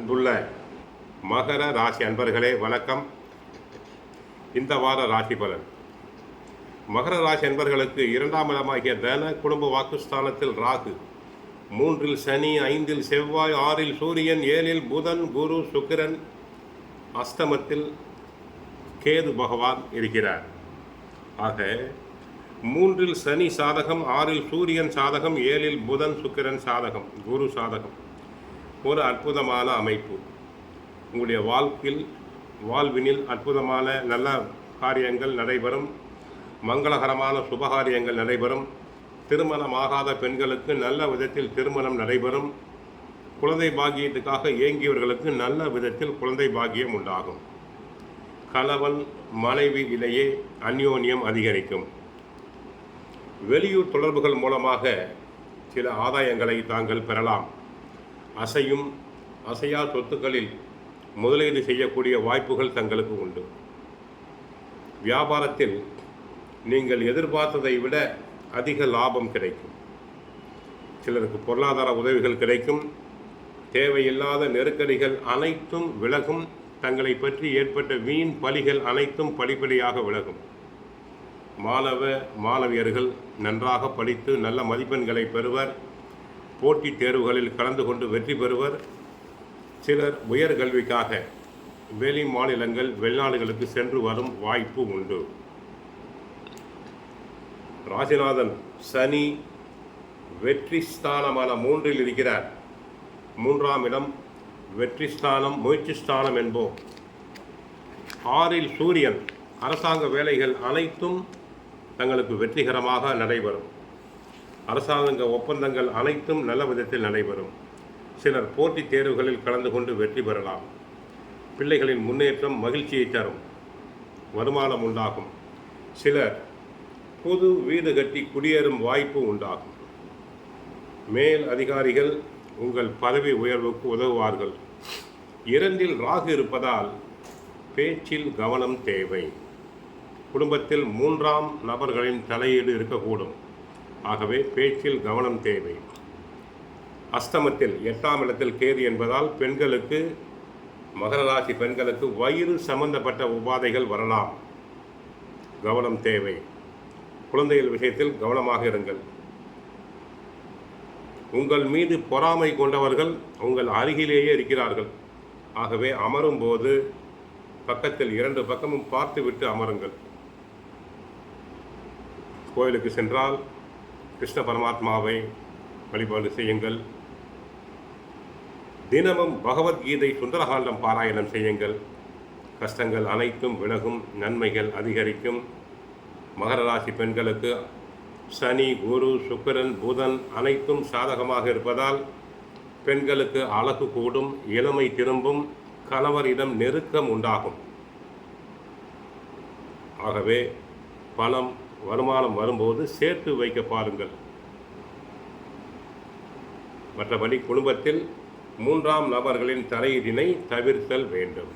அன்புள்ள மகர ராசி அன்பர்களே வணக்கம். இந்த வார ராசி பலன். மகர ராசி அன்பர்களுக்கு 2ஆம் இடமாகிய தன குடும்ப வாக்குஸ்தானத்தில் ராகு, 3இல் சனி, 5இல் செவ்வாய், 6இல் சூரியன், 7இல் புதன், குரு, சுக்கிரன், அஷ்டமத்தில் கேது பகவான் இருக்கிறார். ஆக 3இல் சனி சாதகம், 6இல் சூரியன் சாதகம், 7இல் புதன், சுக்கிரன் சாதகம், குரு சாதகம். ஒரு அற்புதமான அமைப்பு. உங்களுடைய வாழ்வினில் அற்புதமான நல்ல காரியங்கள் நடைபெறும். மங்களகரமான சுபகாரியங்கள் நடைபெறும். திருமணமாகாத பெண்களுக்கு நல்ல விதத்தில் திருமணம் நடைபெறும். குழந்தை பாக்கியத்துக்காக ஏங்கியவர்களுக்கு நல்ல விதத்தில் குழந்தை பாக்கியம் உண்டாகும். கணவன் மனைவி இடையே அந்யோன்யம் அதிகரிக்கும். வெளியூர் தொடர்புகள் மூலமாக சில ஆதாயங்களை தாங்கள் பெறலாம். அசையா சொத்துக்களில் முதலீடு செய்யக்கூடிய வாய்ப்புகள் தங்களுக்கு உண்டு. வியாபாரத்தில் நீங்கள் எதிர்பார்த்ததை விட அதிக லாபம் கிடைக்கும். சிலருக்கு பொருளாதார உதவிகள் கிடைக்கும். தேவையில்லாத நெருக்கடிகள் அனைத்தும் விலகும். தங்களை பற்றி ஏற்பட்ட வீண் பலிகள் அனைத்தும் படிப்படியாக விலகும். மாணவியர்கள் நன்றாக படித்து நல்ல மதிப்பெண்களை பெறுவர். போட்டித் தேர்வுகளில் கலந்து கொண்டு வெற்றி பெறுவர். சிலர் உயர்கல்விக்காக வெளி மாநிலங்கள் வெளிநாடுகளுக்கு சென்று வரும் வாய்ப்பு உண்டு. ராசிநாதன் சனி வெற்றி ஸ்தானமான 3இல் இருக்கிறார். 3ஆம் இடம் வெற்றி ஸ்தானம், முயற்சி ஸ்தானம் என்போம். 6இல் சூரியன். அரசாங்க வேலைகள் அனைத்தும் தங்களுக்கு வெற்றிகரமாக நடைபெறும். அரசாங்க ஒப்பந்தங்கள் அனைத்தும் நல்ல விதத்தில் நடைபெறும். சிலர் போட்டித் தேர்வுகளில் கலந்து கொண்டு வெற்றி பெறலாம். பிள்ளைகளின் முன்னேற்றம் மகிழ்ச்சியை தரும். வருமானம் உண்டாகும். சிலர் புது வீடு கட்டி குடியேறும் வாய்ப்பு உண்டாகும். மேல் அதிகாரிகள் உங்கள் பதவி உயர்வுக்கு உதவுவார்கள். 2இல் ராகு இருப்பதால் பேச்சில் கவனம் தேவை. குடும்பத்தில் 3ஆம் நபர்களின் தலையீடு இருக்கக்கூடும். ஆகவே பேச்சில் கவனம் தேவை. அஷ்டமத்தில் 8ஆம் இடத்தில் கேது என்பதால் பெண்களுக்கு, மகர ராசி பெண்களுக்கு வயிறு சம்பந்தப்பட்ட உபாதைகள் வரலாம். கவனம் தேவை. குழந்தைகள் விஷயத்தில் கவனமாக இருங்கள். உங்கள் மீது பொறாமை கொண்டவர்கள் உங்கள் அருகிலேயே இருக்கிறார்கள். ஆகவே அமரும் போது பக்கத்தில் 2 பக்கமும் பார்த்துவிட்டு அமருங்கள். கோயிலுக்கு சென்றால் கிருஷ்ண பரமாத்மாவை வழிபாடு செய்யுங்கள். தினமும் பகவத்கீதை சுந்தரகாண்டம் பாராயணம் செய்யுங்கள். கஷ்டங்கள் அனைத்தும் விலகும். நன்மைகள் அதிகரிக்கும். மகர ராசி பெண்களுக்கு சனி, குரு, சுக்கிரன், புதன் அனைத்தும் சாதகமாக இருப்பதால் பெண்களுக்கு அழகு கூடும். இளமை திரும்பும். கணவரிடம் நெருக்கம் உண்டாகும். ஆகவே பணம் வருமானம் வரும்போது சேர்த்து வைக்க பாருங்கள். மற்றபடி குடும்பத்தில் 3ஆம் நபர்களின் தலையீட்டினை தவிர்த்தல் வேண்டும்.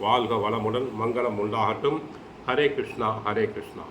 வாழ்க வளமுடன். மங்களம் உண்டாகட்டும். ஹரே கிருஷ்ணா, ஹரே கிருஷ்ணா.